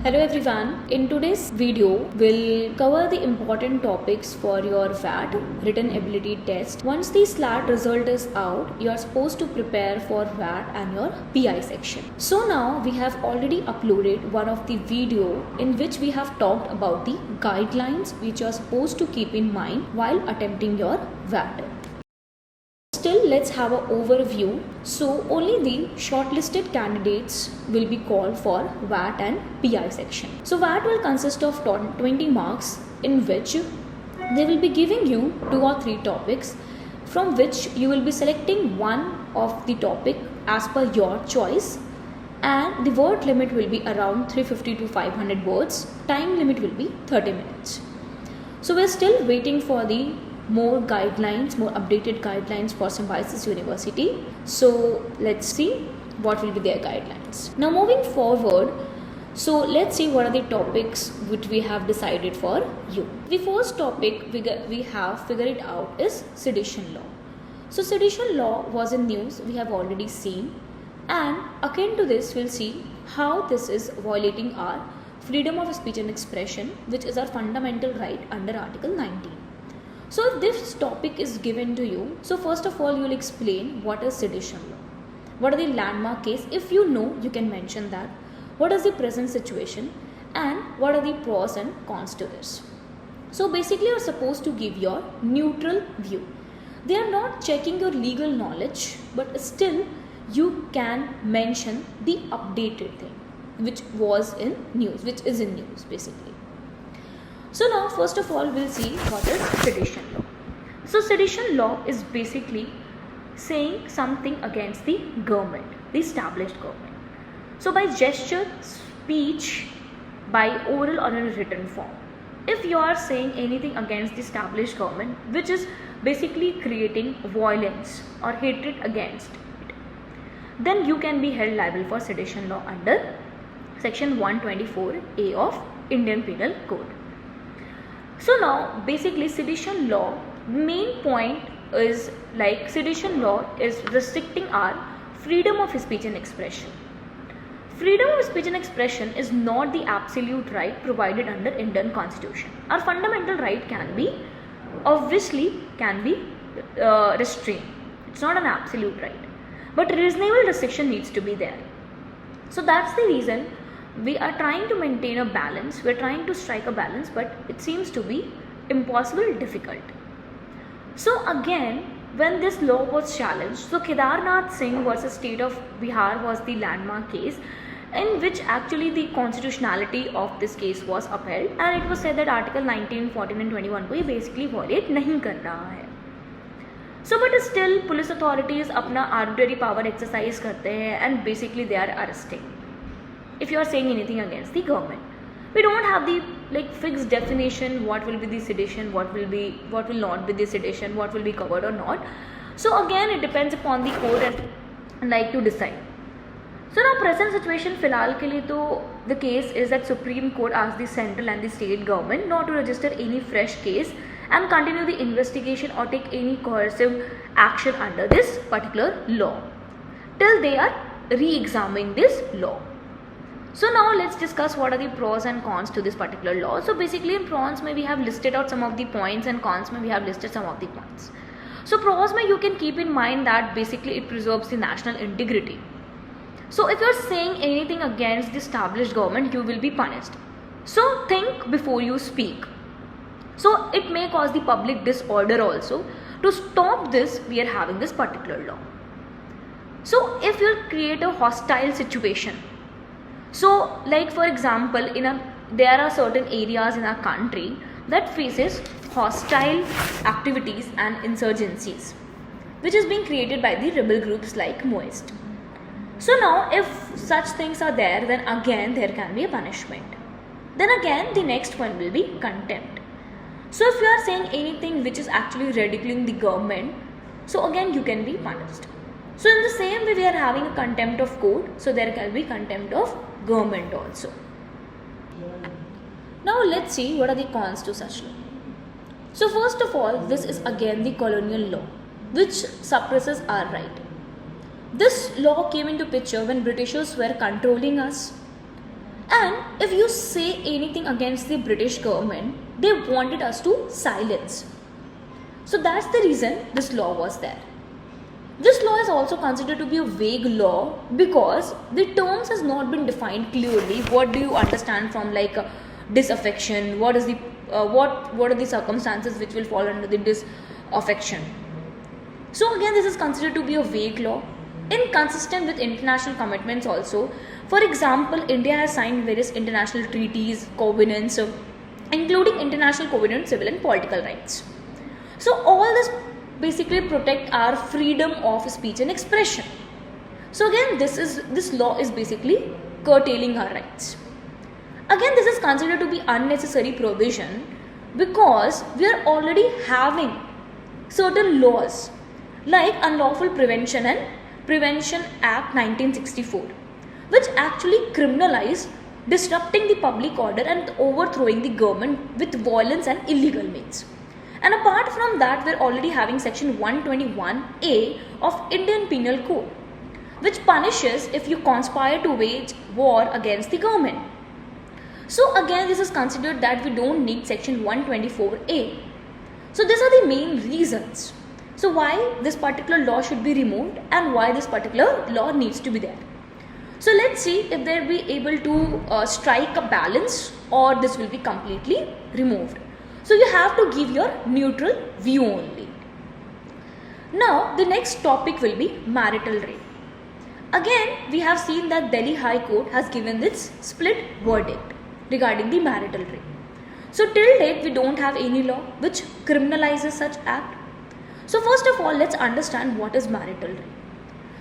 Hello everyone, in today's video we'll cover the important topics for your VAT written ability test. Once the SLAT result is out, you are supposed to prepare for VAT and your PI section. So now we have already uploaded one of the video in which we have talked about the guidelines which you are supposed to keep in mind while attempting your VAT. Still, let's have an overview. So only the shortlisted candidates will be called for VAT and PI section. So VAT will consist of 20 marks in which they will be giving you 2 or 3 topics from which you will be selecting one of the topic as per your choice, and the word limit will be around 350 to 500 words. Time limit will be 30 minutes. So we're still waiting for the more guidelines, more updated guidelines for Symbiosis University. So let's see what will be their guidelines. Now moving forward, so let's see what are the topics which we have decided for you. The first topic we have figured it out is sedition law. So sedition law was in news, we have already seen, and akin to this we'll see how this is violating our freedom of speech and expression, which is our fundamental right under Article 19. So if this topic is given to you, so first of all you will explain what is sedition law, what are the landmark case, if you know you can mention that, what is the present situation, and what are the pros and cons to this. So basically you are supposed to give your neutral view. They are not checking your legal knowledge, but still you can mention the updated thing which was in news, which is in news basically. So now first of all we'll see what is sedition law. So sedition law is basically saying something against the government, the established government. So by gesture, speech, by oral or in a written form. If you are saying anything against the established government which is basically creating violence or hatred against it, then you can be held liable for sedition law under section 124A of Indian Penal Code. So now basically sedition law, main point is like sedition law is restricting our freedom of speech and expression. Freedom of speech and expression is not the absolute right provided under Indian Constitution. Our fundamental right can be, obviously can be restrained. It's not an absolute right, but reasonable restriction needs to be there. So that's the reason we are trying to maintain a balance, we are trying to strike a balance, but it seems to be impossible, difficult. So again, when this law was challenged, so Kedarnath Singh versus State of Bihar was the landmark case in which actually the constitutionality of this case was upheld, and it was said that Article 19, 14 and 21 को ये basically violate नहीं कर रहा है. So but still police authorities अपना arbitrary power exercise करते हैं and basically they are arresting if you are saying anything against the government. We don't have the fixed definition what will be the sedition, what will not be the sedition, what will be covered or not. So again it depends upon the court and to decide. So now present situation फिलहाल के लिए तो the case is that Supreme Court asked the central and the state government not to register any fresh case and continue the investigation or take any coercive action under this particular law till they are re-examining this law. So now let's discuss what are the pros and cons to this particular law. So basically in pros we have listed out some of the points and cons we have listed some of the points. So pros you can keep in mind that basically it preserves the national integrity. So if you are saying anything against the established government, you will be punished. So think before you speak. So it may cause the public disorder also. To stop this, we are having this particular law. So if you create a hostile situation, so like for example there are certain areas in our country that faces hostile activities and insurgencies which is being created by the rebel groups like Maoist. So now if such things are there, then again there can be a punishment. Then again the next one will be contempt. So if you are saying anything which is actually ridiculing the government, so again you can be punished. So in the same way we are having a contempt of court, so there can be contempt of government also. Now let's see what are the cons to such law. So first of all, this is again the colonial law which suppresses our right. This law came into picture when Britishers were controlling us And if you say anything against the British government, they wanted us to silence. So that's the reason this law was there. This law is also considered to be a vague law because the terms has not been defined clearly. What do you understand from like disaffection? What is the what are the circumstances which will fall under the disaffection? So again, this is considered to be a vague law, inconsistent with international commitments also. For example, India has signed various international treaties, covenants, including International Covenant on Civil and Political Rights. So all this basically protect our freedom of speech and expression. So again, this law is basically curtailing our rights. Again, this is considered to be unnecessary provision because we are already having certain laws like Unlawful Prevention and Prevention Act 1964, which actually criminalize disrupting the public order and overthrowing the government with violence and illegal means. And apart from that, we're already having section 121A of Indian Penal Code, which punishes if you conspire to wage war against the government. So again, this is considered that we don't need section 124A. So these are the main reasons. So why this particular law should be removed and why this particular law needs to be there. So let's see if they'll be able to strike a balance or this will be completely removed. So you have to give your neutral view only. Now the next topic will be marital rape. Again, we have seen that Delhi High Court has given its split verdict regarding the marital rape. So till date we don't have any law which criminalizes such act. So first of all, let's understand what is marital rape.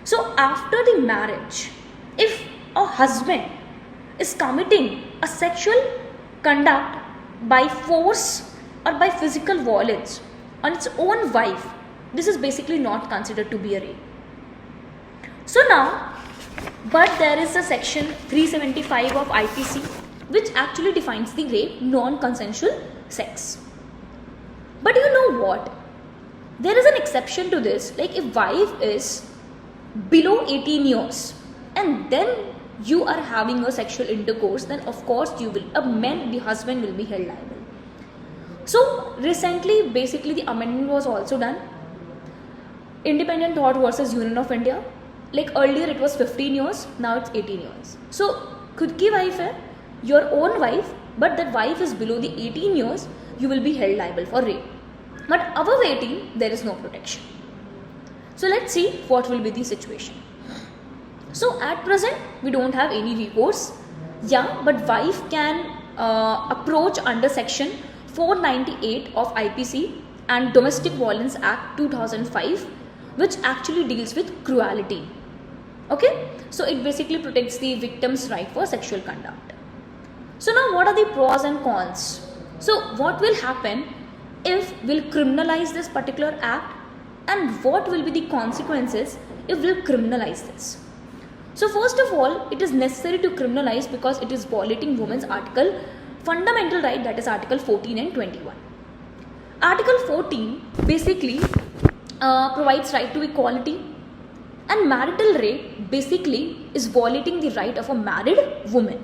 So after the marriage, if a husband is committing a sexual conduct by force or by physical violence on its own wife, this is basically not considered to be a rape. So now, but there is a section 375 of IPC which actually defines the rape non-consensual sex. But you know what? There is an exception to this. Like if wife is below 18 years and then you are having a sexual intercourse, then of course the husband will be held liable. So recently, basically the amendment was also done. Independent Thought versus Union of India. Like earlier it was 15 years, now it's 18 years. So khud ki wife hai, your own wife, but that wife is below the 18 years, you will be held liable for rape. But above 18, there is no protection. So let's see what will be the situation. So at present, we don't have any recourse. Yeah, but wife can approach under section 498 of IPC and Domestic Violence Act 2005, which actually deals with cruelty. Okay, so it basically protects the victim's right for sexual conduct. So now what are the pros and cons? So what will happen if we'll criminalize this particular act, and what will be the consequences if we'll criminalize this? So first of all, it is necessary to criminalize because it is violating women's fundamental right, that is article 14 and 21. Article 14 basically provides right to equality, and marital rape basically is violating the right of a married woman.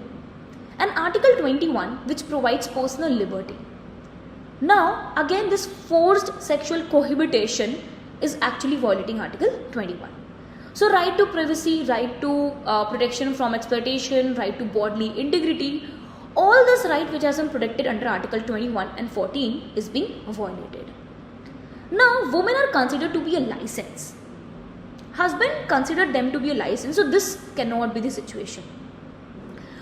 And article 21 which provides personal liberty. Now again, this forced sexual cohabitation is actually violating article 21. So right to privacy, right to protection from exploitation, right to bodily integrity, all this right which has been protected under article 21 and 14 is being violated. Now women are considered to be a license. Husband considered them to be a license, so this cannot be the situation.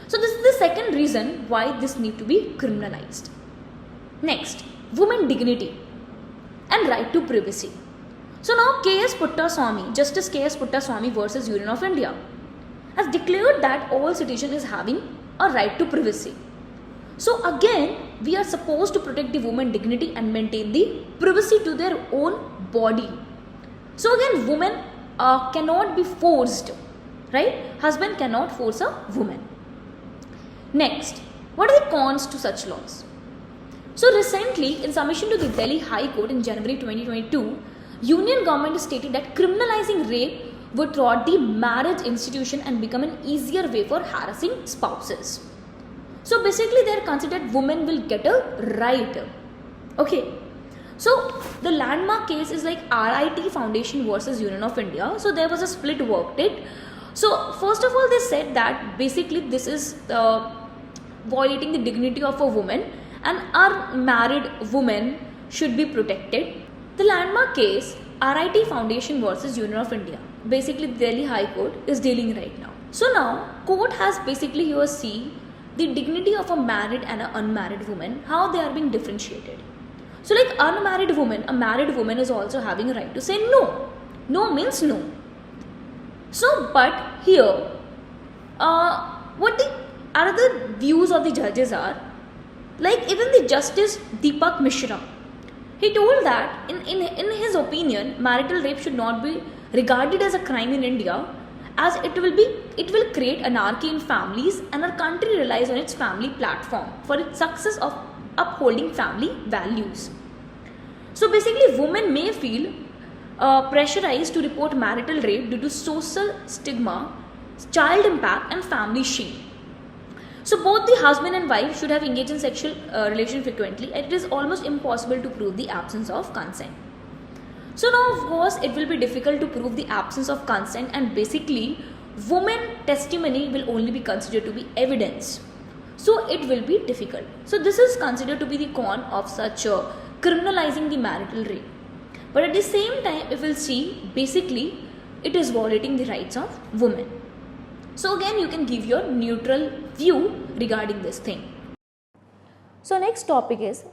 So this is the second reason why this need to be criminalized. Next, women dignity and right to privacy. So now K.S. Puttaswamy, Justice K.S. Puttaswamy versus Union of India, has declared that all citizens is having a right to privacy. So again, we are supposed to protect the woman dignity and maintain the privacy to their own body. So again, women cannot be forced, right? Husband cannot force a woman. Next, what are the cons to such laws? So recently, in submission to the Delhi High Court in January 2022, Union government stated that criminalizing rape would thwart the marriage institution and become an easier way for harassing spouses. So basically they are considered women will get a right. Okay. So the landmark case is like RIT Foundation versus Union of India. So there was a split verdict. So first of all, they said that basically this is violating the dignity of a woman, and our married women should be protected. The landmark case RIT Foundation versus Union of India, basically Delhi High Court is dealing right now. So now court has basically here see the dignity of a married and an unmarried woman, how they are being differentiated. So like unmarried woman, a married woman is also having a right to say no. No means no. So but here, what the other views of the judges are, like even the Justice Deepak Mishra, he told that in his opinion, marital rape should not be regarded as a crime in India, as it will create anarchy in families, and our country relies on its family platform for its success of upholding family values. So basically women may feel pressurized to report marital rape due to social stigma, child impact and family shame. So both the husband and wife should have engaged in sexual relation frequently, and it is almost impossible to prove the absence of consent. So now of course it will be difficult to prove the absence of consent, and basically women testimony will only be considered to be evidence. So it will be difficult. So this is considered to be the con of such criminalizing the marital rape. But at the same time, if we'll see, basically it is violating the rights of women. So again, you can give your neutral view regarding this thing. So next topic is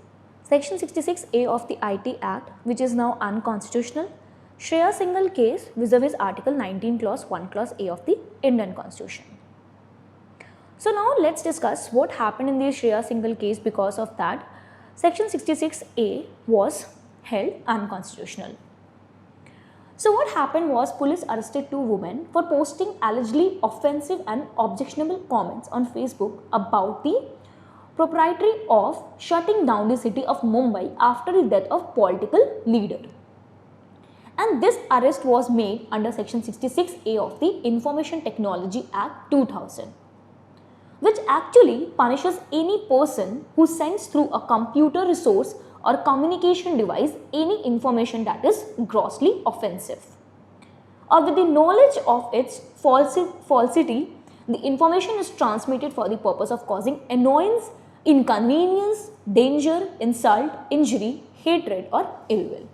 Section 66A of the IT Act, which is now unconstitutional. Shreya Singhal case vis-a-vis Article 19 Clause 1 Clause A of the Indian Constitution. So now let's discuss what happened in the Shreya Singhal case. Because of that, Section 66A was held unconstitutional. So what happened was, police arrested two women for posting allegedly offensive and objectionable comments on Facebook about the propriety of shutting down the city of Mumbai after the death of political leader. And this arrest was made under Section 66A of the Information Technology Act 2000, which actually punishes any person who sends through a computer resource or communication device any information that is grossly offensive, or with the knowledge of its falsity, the information is transmitted for the purpose of causing annoyance, inconvenience, danger, insult, injury, hatred or ill will.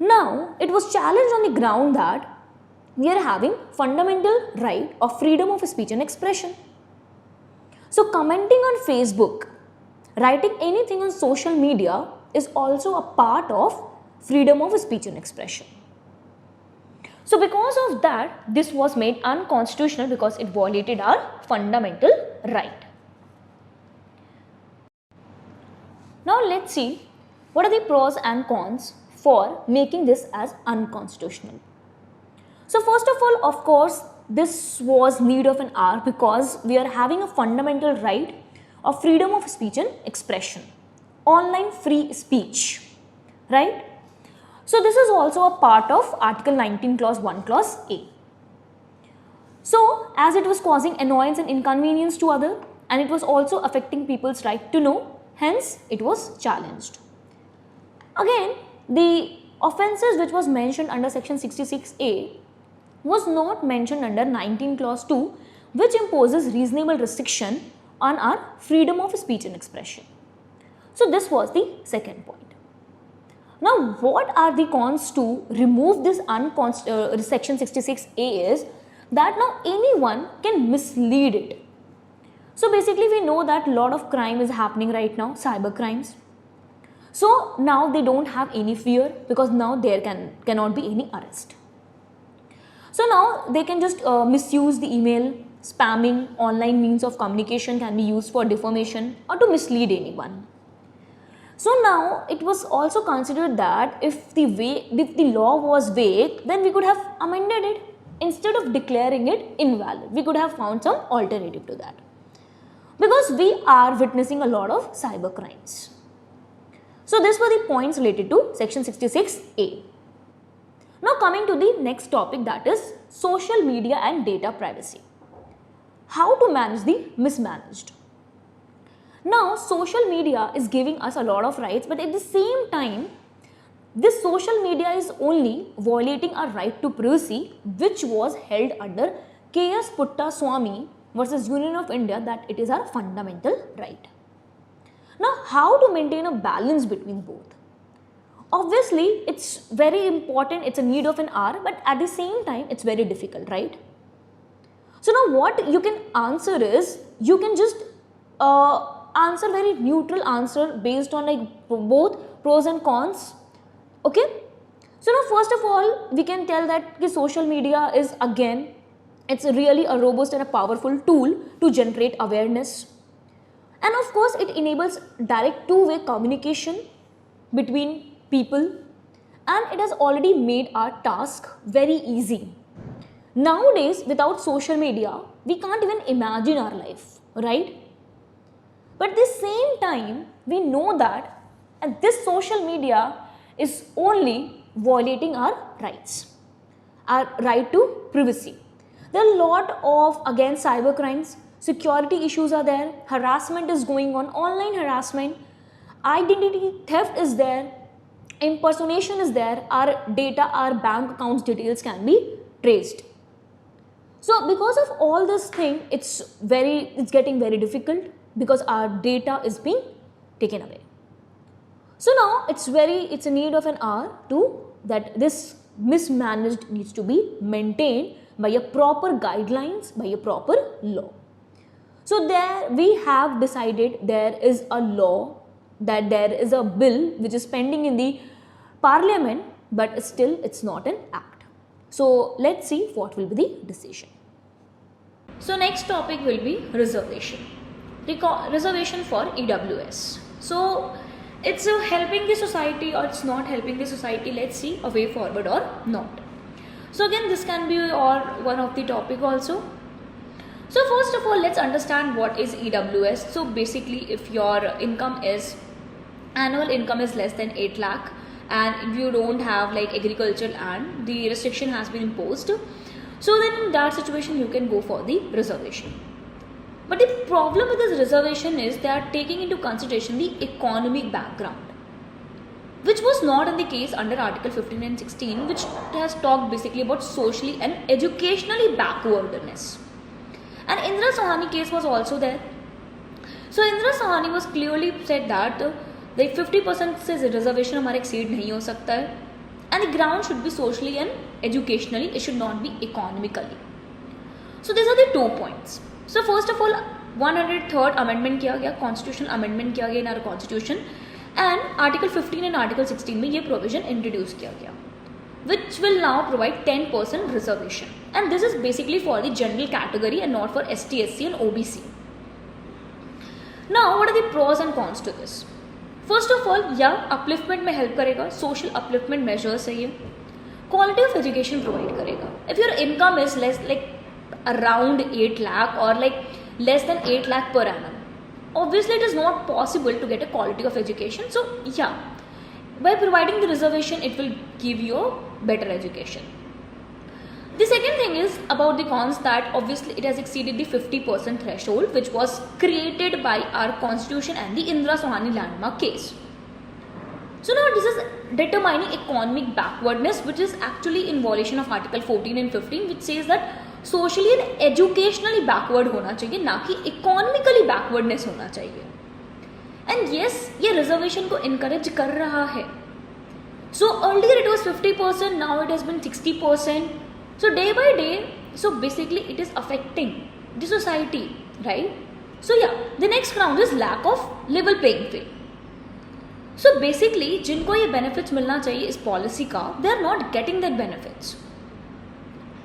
Now, it was challenged on the ground that we are having fundamental right of freedom of speech and expression. So commenting on Facebook, writing anything on social media is also a part of freedom of speech and expression. So because of that, this was made unconstitutional because it violated our fundamental right. Now let's see what are the pros and cons for making this as unconstitutional. So first of all, of course, this was need of an hour because we are having a fundamental right of freedom of speech and expression, online free speech, right? So this is also a part of Article 19 Clause 1 Clause A. So as it was causing annoyance and inconvenience to others, and it was also affecting people's right to know, hence it was challenged. Again, the offences which was mentioned under Section 66A was not mentioned under 19 Clause 2, which imposes reasonable restriction on our freedom of speech and expression. So this was the second point. Now what are the cons to remove this Section 66A is that now anyone can mislead it. So basically we know that a lot of crime is happening right now, cyber crimes. So now they don't have any fear because now there cannot be any arrest. So now they can just misuse the email, spamming, online means of communication can be used for defamation or to mislead anyone. So now it was also considered that if the law was vague, then we could have amended it. Instead of declaring it invalid, we could have found some alternative to that. Because we are witnessing a lot of cyber crimes. So these were the points related to Section 66A. Now coming to the next topic, that is social media and data privacy. how to manage the mismanaged. Now, social media is giving us a lot of rights, but at the same time, this social media is only violating our right to privacy, which was held under K.S. Puttaswamy versus Union of India, that it is our fundamental right. Now, how to maintain a balance between both? Obviously, it's very important, it's a need of an hour, but at the same time, it's very difficult, right? So now what you can answer is, you can just answer very neutral answer based on like both pros and cons. Okay. So now first of all, we can tell that the social media is, again, it's really a robust and a powerful tool to generate awareness. And of course, it enables direct two-way communication between people, and it has already made our task very easy. Nowadays, without social media, we can't even imagine our life, right? But at the same time, we know that and this social media is only violating our rights, our right to privacy. There are a lot of, again, cyber crimes, security issues are there, harassment is going on, online harassment, identity theft is there, impersonation is there, our data, our bank accounts details can be traced. So because of all this thing, it's getting very difficult because our data is being taken away. So now it's a need of an hour that this mismanaged needs to be maintained by a proper guidelines, by a proper law. So there we have decided there is a law, that there is a bill which is pending in the parliament, but still it's not an act. So let's see what will be the decision. So next topic will be reservation. Reservation for EWS. So it's helping the society or it's not helping the society. Let's see a way forward or not. So again, this can be or one of the topic also. So first of all, let's understand what is EWS. So basically, if your annual income is less than 8 lakh and if you don't have like agricultural and the restriction has been imposed, so then in that situation you can go for the reservation. But the problem with this reservation is they are taking into consideration the economic background, which was not in the case under Article 15 and 16, which has talked basically about socially and educationally backwardness. And Indira Sahani case was also there. So Indira Sahani was clearly said that the 50% से reservation हमारे exceed नहीं हो सकता है, and the ground should be socially and educationally, it should not be economically. So these are the 2 points. So first of all, 103rd amendment किया गया, constitutional amendment किया गया in our constitution, and Article 15 and Article 16 में ये provision introduce किया गया, which will now provide 10% reservation, and this is basically for the general category and not for ST, SC and OBC. Now what are the pros and cons to this? First of all, यह upliftment में help करेगा, social upliftment measures है ये, quality of education provide करेगा. If your income is less like around 8 lakh or like less than 8 lakh per annum, obviously it is not possible to get a quality of education. So yeah, by providing the reservation, it will give you a better education. The second thing is about the cons, that obviously it has exceeded the 50% threshold which was created by our constitution and the Indira Sahani landmark case. So now this is determining economic backwardness, which is actually in violation of Article 14 and 15, which says that socially and educationally backward होना चाहिए, ना कि economically backwardness होना चाहिए. And yes, ये reservation को encourage कर रहा है. So earlier it was 50%, now it has been 60%. So day by day, so basically it is affecting the society, right? So yeah, the next ground is lack of level playing field. So basically, जिनको ये benefits मिलना चाहिए इस policy का, they are not getting that benefits.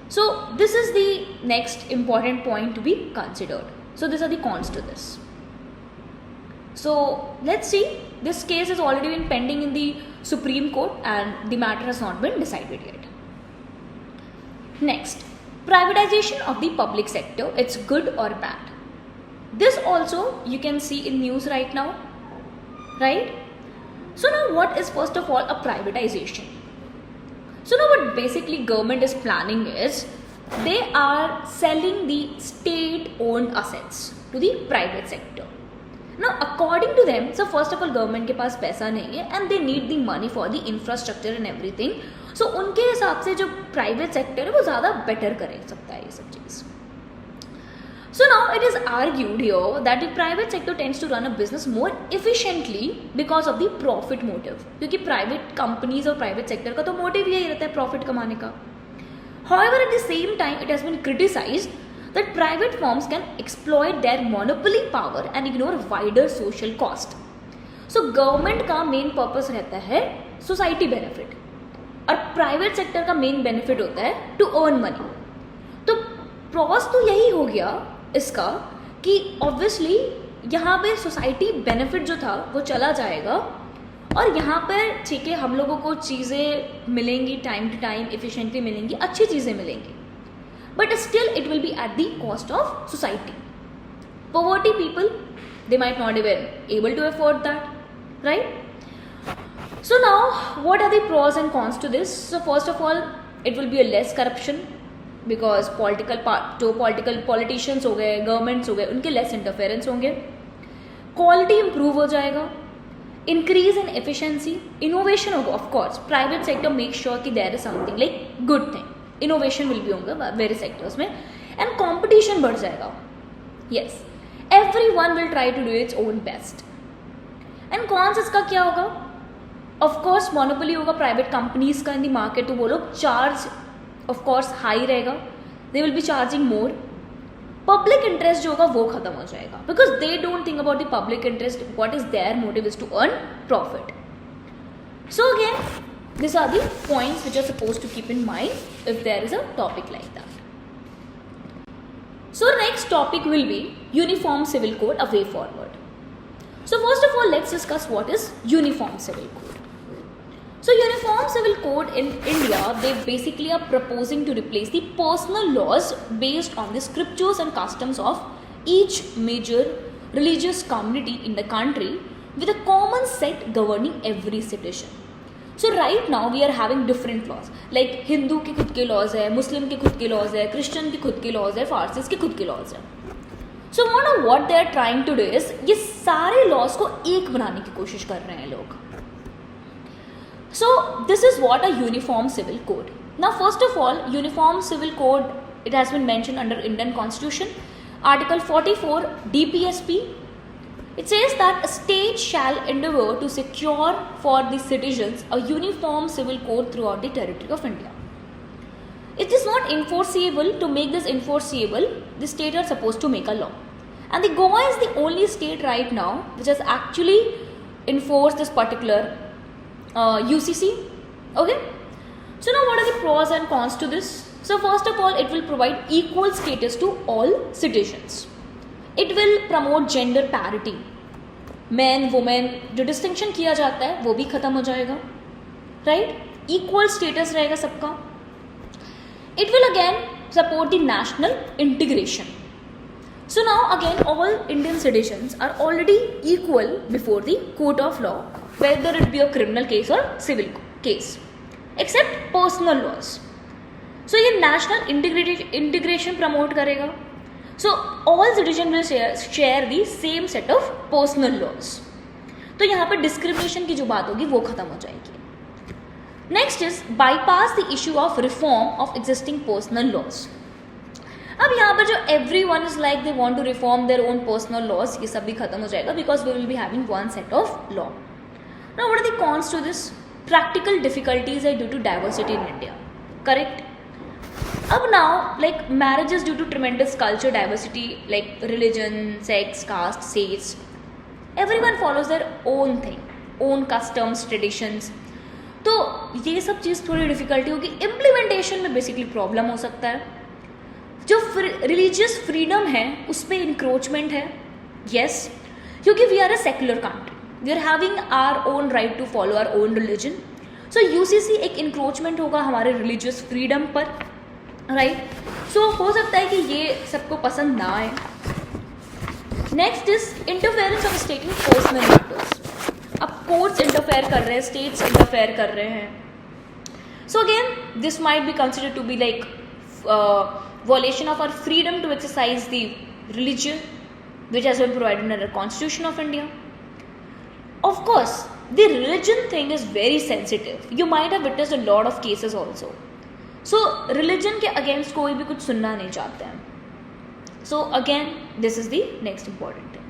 So this is the next important point to be considered. So these are the cons to this. So let's see, this case has already been pending in the Supreme Court and the matter has not been decided yet. Next, privatization of the public sector, it's good or bad. This also you can see in news right now, right? So now what is first of all a privatization? So now what basically government is planning is they are selling the state-owned assets to the private sector. Now, according to them, so first of all, government के पास पैसा नहीं है and they need the money for the infrastructure and everything. So उनके हिसाब से जो private sector है वो ज़्यादा better कर सकता है ये सब चीज़. So now it is argued here that the private sector tends to run a business more efficiently because of the profit motive. क्योंकि private companies और private sector का तो motive यही रहता है profit कमाने का. However, at the same time, it has been criticized that private firms can exploit their monopoly power and ignore wider social cost. So, government का main purpose रहता है society benefit और private sector का main benefit होता है to earn money. तो pros तो यही हो गया इसका कि obviously यहाँ पे society benefit जो था वो चला जाएगा और यहाँ पर ठीक है हम लोगों को चीज़ें मिलेंगी टाइम टू टाइम एफिशिएंटली मिलेंगी अच्छी चीज़ें मिलेंगी but still it will be at the cost of society poverty people they might not even able to afford that right so now what are the pros and cons to this so first of all it will be a less corruption because political politicians हो गए governments हो गए उनके less interference होंगे quality improve हो जाएगा increase in efficiency innovation होगा of course private sector make sure कि there is something like good thing innovation will be होगा various sectors में and competition बढ़ जाएगा yes everyone will try to do its own best and cons इसका क्या होगा of course monopoly होगा private companies का in the market तो वो लोग charge of course high रहेगा they will be charging more public interest जो होगा वो खत्म हो जाएगा because they don't think about the public interest what is their motive is to earn profit so again this are the points which are suppose to keep in mind if there is a topic like that so next topic will be uniform civil code a way forward so first of all let's discuss what is uniform civil code So Uniform Civil Code in India, they basically are proposing to replace the personal laws based on the scriptures and customs of each major religious community in the country with a common set governing every citizen. So right now we are having different laws like Hindu के खुद के laws है, Muslim के खुद के laws है, Christian के खुद के laws है, Parsis के खुद के laws है. So what they are trying to do is ये सारे laws को एक बनाने की कोशिश कर रहे हैं लोग. So this is what a uniform civil code. Now first of all, uniform civil code, it has been mentioned under Indian Constitution, Article 44 DPSP. It says that a state shall endeavour to secure for the citizens a uniform civil code throughout the territory of India. It is not enforceable. To make this enforceable, the states are supposed to make a law. And the Goa is the only state right now which has actually enforced this particular UCC. Okay, so now what are the pros and cons to this? So first of all, it will provide equal status to all citizens. It will promote gender parity. Men, women जो distinction किया जाता है वो भी खत्म हो जाएगा, right? Equal status रहेगा सबका. It will again support the national integration. So now again all Indian citizens are already equal before the court of law, whether it be a criminal case or civil case, except personal laws. So ये national integration promote करेगा. So all citizens will share the same set of personal laws. तो यहाँ पर discrimination की जो बात होगी वो खत्म हो जाएगी. Next is bypass the issue of reform of existing personal laws. अब यहाँ पर जो everyone is like they want to reform their own personal laws ये सब भी खत्म हो जाएगा because we will be having one set of law. Now what are the cons to this? Practical difficulties are due to diversity in India. Correct? Up now, like marriages due to tremendous culture diversity, like religion, sex, caste, states, everyone follows their own thing, own customs, traditions. तो ये सब चीज़ थोड़ी difficulty होगी. Implementation में basically problem हो सकता है. जो रिलीजियस फ्रीडम है उस पर इंक्रोचमेंट है. यस, क्योंकि we are a secular country, we are having our own right to follow our own religion. So UCC एक इंक्रोचमेंट होगा हमारे रिलीजियस फ्रीडम पर, राइट? सो हो सकता है कि ये सबको पसंद ना आए. Next is interference of state in personal matters. अब कोर्ट्स इंटरफेयर कर रहे हैं, स्टेट्स इंटरफेयर कर रहे हैं. So again this might be considered to be like violation of our freedom to exercise the religion which has been provided under the Constitution of India. Of course, the religion thing is very sensitive. You might have witnessed a lot of cases also. So religion के against कोई भी कुछ सुनना नहीं चाहते हैं. So again, this is the next important thing.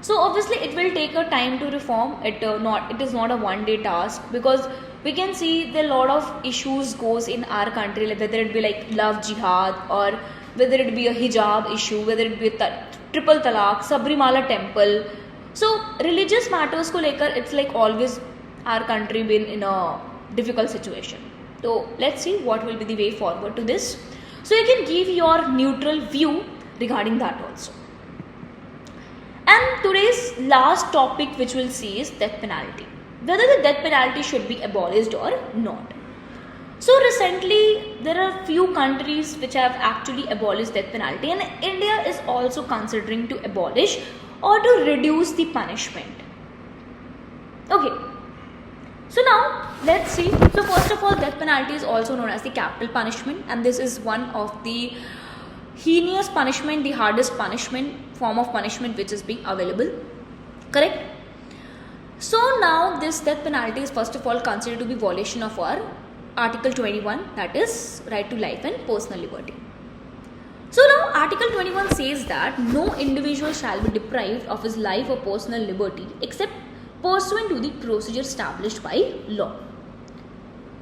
So obviously it will take a time to reform. It is not a one-day task, because we can see the lot of issues goes in our country, like whether it be like love jihad, or whether it be a hijab issue, whether it be a triple talaq, Sabrimala temple. So religious matters को लेकर it's like always our country been in a difficult situation. So let's see what will be the way forward to this. So you can give your neutral view regarding that also. And today's last topic which we'll see is death penalty. Whether the death penalty should be abolished or not. So recently there are few countries which have actually abolished death penalty, and India is also considering to abolish or to reduce the punishment. Okay. So now let's see. So first of all, death penalty is also known as the capital punishment, and this is one of the heinous punishment, the hardest form of punishment which is being available. Correct? So now this death penalty is first of all considered to be violation of our Article 21, that is right to life and personal liberty. So now Article 21 says that no individual shall be deprived of his life or personal liberty except pursuant to the procedure established by law.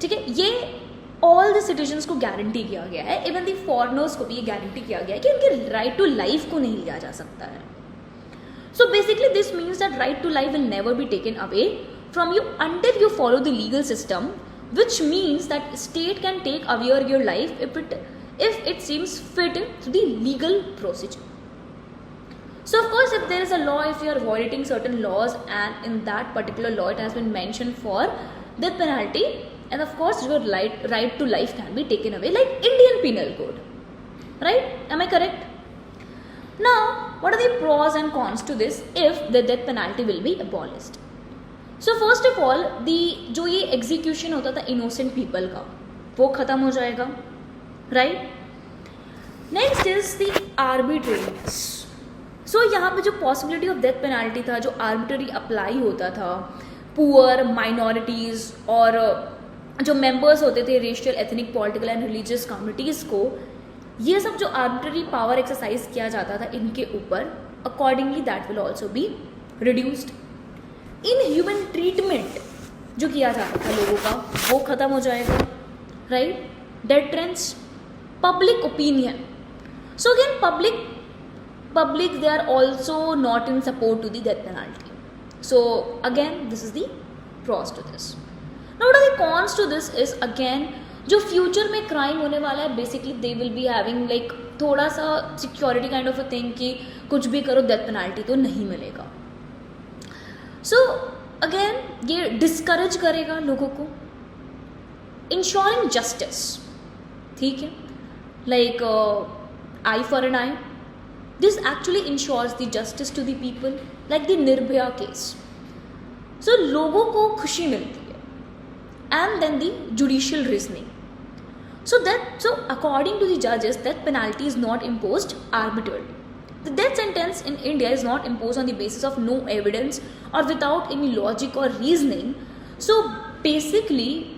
ठीक है, ये all the citizens को guarantee किया गया है, even the foreigners को भी ये गारंटी किया गया है कि उनके right to life को नहीं लिया जा सकता है. So basically this means that right to life will never be taken away from you until you follow the legal system, which means that state can take away your life if it seems fit to the legal procedure. So of course, if there is a law, if you are violating certain laws and in that particular law it has been mentioned for death penalty, and of course your right to life can be taken away, like Indian Penal Code. Right? Am I correct? Now, what are the pros and cons to this if the death penalty will be abolished? So first of all, जो ये execution होता था innocent people का, वो खत्म हो जाएगा. Right? Next is the arbitrariness. So यहाँ पे जो possibility of death penalty था, जो arbitrary apply होता था poor, minorities और जो members होते थे racial, ethnic, political and religious communities को, ये सब जो arbitrary power exercise किया जाता था इनके ऊपर, accordingly that will also be reduced. Inhuman treatment जो किया जाता था लोगों का, वो खत्म हो जाएगा. Right? Deterrence. Public opinion. So again, public they are also not in support to the death penalty. So again, this is the pros to this. Now what are the cons to this is, again, जो future में crime होने वाला है, basically they will be having like थोड़ा सा security kind of a thing कि कुछ भी करो death penalty तो नहीं मिलेगा. So again, ये discourage करेगा लोगों को. Ensuring justice. ठीक है, like eye for an eye. This actually ensures the justice to the people, like the Nirbhaya case. So लोगों को खुशी मिलती है, and then the judicial reasoning. So according to the judges, death penalty is not imposed arbitrarily. The death sentence in India is not imposed on the basis of no evidence or without any logic or reasoning. So basically,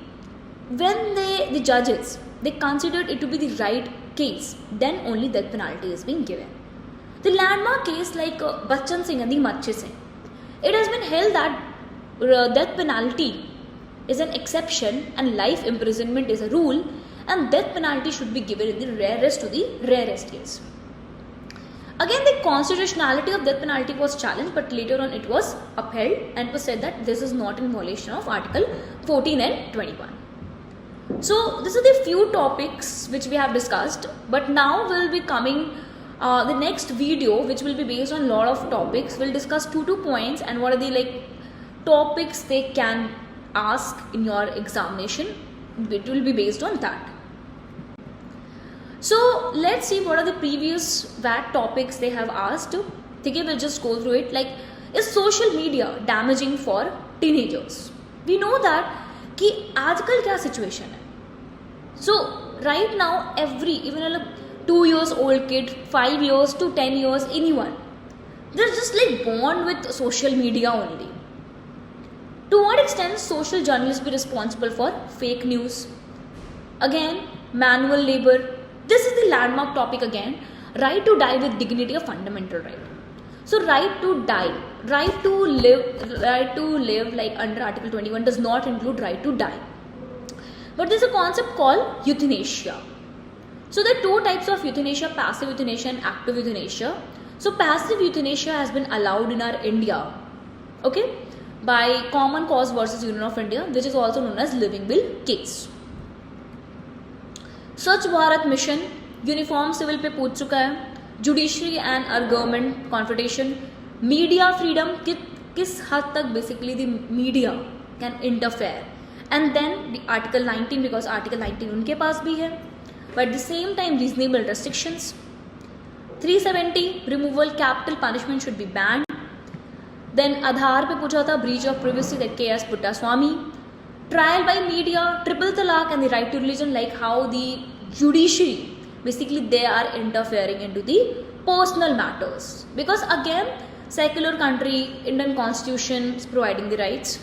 when the judges, they considered it to be the right case, then only death penalty is being given. The landmark case like Bachchan Singh and the Machi Singh, it has been held that death penalty is an exception and life imprisonment is a rule, and death penalty should be given in the rarest to the rarest case. Again, the constitutionality of death penalty was challenged, but later on it was upheld and it was said that this is not in violation of Article 14 and 21. So these are the few topics which we have discussed, but now will be coming the next video which will be based on lot of topics. We'll discuss two points and what are the like topics they can ask in your examination. It will be based on that. So let's see what are the previous VAT topics they have asked. Okay, we'll just go through it. Like, is social media damaging for teenagers? We know that कि आजकल क्या situation है. So right now even a 2 years old kid, 5 years to 10 years, anyone, they're just like born with social media only. To what extent social journalists be responsible for fake news? Again, manual labor. This is the landmark topic again. Right to die with dignity, a fundamental right. So right to die, right to live like under Article 21 does not include right to die. But there's a concept called euthanasia. So there are two types of euthanasia, passive euthanasia and active euthanasia. So passive euthanasia has been allowed in our India, okay, by Common Cause versus Union of India, which is also known as Living Will case. स्वच्छ Bharat mission uniform civil पे पूछ चुका है. Judiciary and our government confidential. Media freedom किस हद तक basically the media can interfere. And then the article 19, because article 19 उनके पास भी है, but at the same time reasonable restrictions. 370 removal capital punishment should be banned. Then Aadhaar पे पूछा था breach of privacy that K S. Puttaswamy. Trial by media, triple talaq and the right to religion, like how the judiciary, basically they are interfering into the personal matters. Because again, secular country, Indian constitution is providing the rights.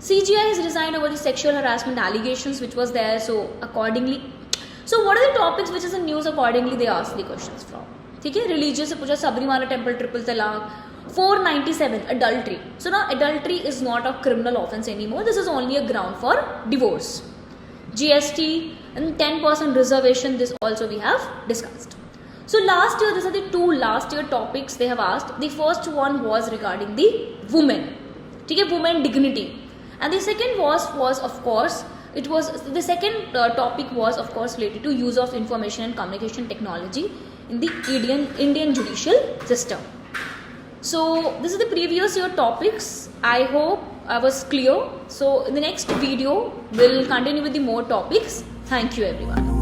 CGI has resigned over the sexual harassment allegations which was there, so accordingly. So what are the topics which is in news accordingly they ask the questions from. ठीक है, religious से पूछा Sabarimala temple triple तलाक. 497 adultery. So now adultery is not a criminal offense anymore. This is only a ground for divorce. GST and 10% reservation, this also we have discussed. So last year, these are the two last year topics they have asked. The first one was regarding the women, okay, women dignity, and the second was of course the second topic was of course related to use of information and communication technology in the Indian judicial system. So this is the previous year topics. I hope I was clear. So in the next video we'll continue with the more topics. Thank you everyone.